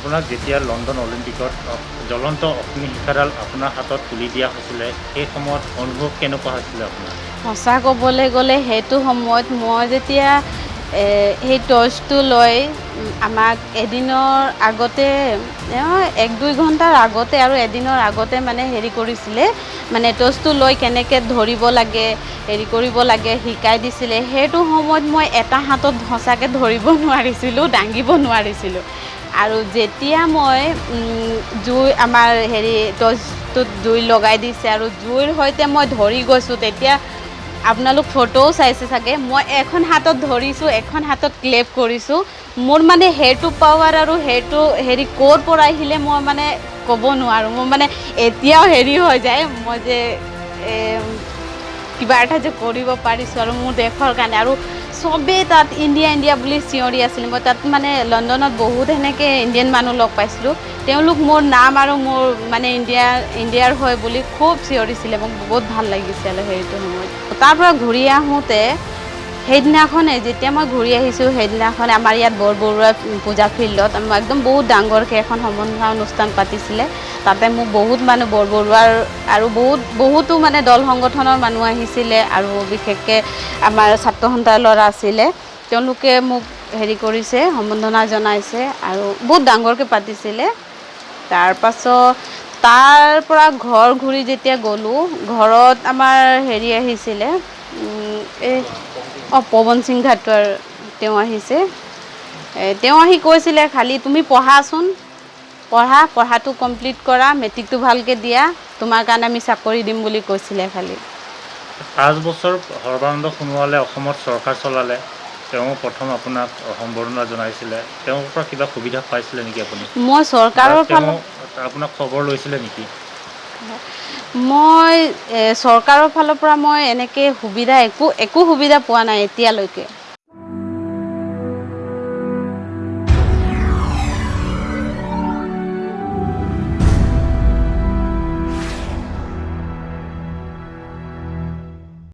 আপোনাক যেতিয়া লণ্ডন অলিম্পিকত জ্বলন্ত অগ্নি শিখাডাল আপোনাৰ হাতত তুলি দিয়া হৈছিলে সেই সময়ত অনুভৱ কেনেকুৱা হৈছিলে আপোনাৰ? সঁচা ক'বলৈ গ'লে সেইটো সময়ত মই যেতিয়া সেই টৰ্চটো লৈ আমাক এদিনৰ আগতে 1-2 ঘণ্টাৰ আগতে আৰু এদিনৰ আগতে মানে হেৰি কৰিছিলে, মানে টৰ্চটো লৈ কেনেকৈ ধৰিব লাগে হেৰি কৰিব লাগে শিকাই দিছিলে। সেইটো সময়ত মই এটা হাতত সঁচাকৈ ধৰিব নোৱাৰিছিলোঁ, দাঙিব নোৱাৰিছিলোঁ। আৰু যেতিয়া মই জুই আমাৰ হেৰি টৰ্চটোত জুই লগাই দিছে আৰু জুইৰ সৈতে মই ধৰি গৈছোঁ, তেতিয়া আপোনালোক ফটোও চাইছে চাগে, মই এখন হাতত ধৰিছোঁ, এখন হাতত ক্লেপ কৰিছোঁ। মোৰ মানে সেইটো পাৱাৰ আৰু সেইটো হেৰি ক'ৰ পৰা আহিলে মই মানে ক'ব নোৱাৰোঁ। মোৰ মানে এতিয়াও হেৰি হৈ যায়, মই যে কিবা এটা যে কৰিব পাৰিছোঁ আৰু মোৰ দেশৰ কাৰণে। আৰু চবেই তাত ইণ্ডিয়া ইণ্ডিয়া বুলি চিঞৰি আছিল। মই তাত মানে লণ্ডনত বহুত সেনেকৈ ইণ্ডিয়ান মানুহ লগ পাইছিলোঁ। তেওঁলোক মোৰ নাম আৰু মোৰ মানে ইণ্ডিয়াৰ হয় বুলি খুব চিঞৰিছিলে। মোক বহুত ভাল লাগিছিলে সেইটো সময়ত। তাৰ পৰা ঘূৰি আহোঁতে সেইদিনাখনে যেতিয়া মই ঘূৰি আহিছোঁ, সেইদিনাখন আমাৰ ইয়াত বৰবৰুৱা পূজা ফিল্ডত একদম বহুত ডাঙৰকৈ এখন সম্বৰ্ধনা অনুষ্ঠান পাতিছিলে। তাতে মোক বহুত মানুহ বৰবৰুৱাৰ আৰু বহুতো মানে দল সংগঠনৰ মানুহ আহিছিলে আৰু বিশেষকৈ আমাৰ ছাত্ৰ সন্থাৰ ল'ৰা আছিলে। তেওঁলোকে মোক হেৰি কৰিছে, সম্বৰ্ধনা জনাইছে আৰু বহুত ডাঙৰকৈ পাতিছিলে। তাৰপাছত তাৰ পৰা ঘৰ ঘূৰি যেতিয়া গ'লোঁ, ঘৰত আমাৰ হেৰি আহিছিলে, পৱন সিং ঘাটৰ তেওঁ আহিছে। তেওঁ আহি কৈছিলে, খালি তুমি পঢ়াচোন, পঢ়াটো কমপ্লিট কৰা, মেট্ৰিকটো ভালকৈ দিয়া, তোমাৰ কাৰণে আমি চাকৰি দিম বুলি কৈছিলে। খালি 5 বছৰ সৰ্বানন্দ সোণোৱালে অসমত চৰকাৰ চলালে, তেওঁ প্ৰথম আপোনাক সম্বৰ্ধনা জনাইছিলে। তেওঁৰ পৰা কিবা সুবিধা পাইছিলে নেকি আপুনি? মই চৰকাৰৰ তেওঁ আপোনাক খবৰ লৈছিলে নেকি? মই চৰকাৰৰ ফালৰ পৰা মই এনেকৈ সুবিধা একো সুবিধা পোৱা নাই এতিয়ালৈকে।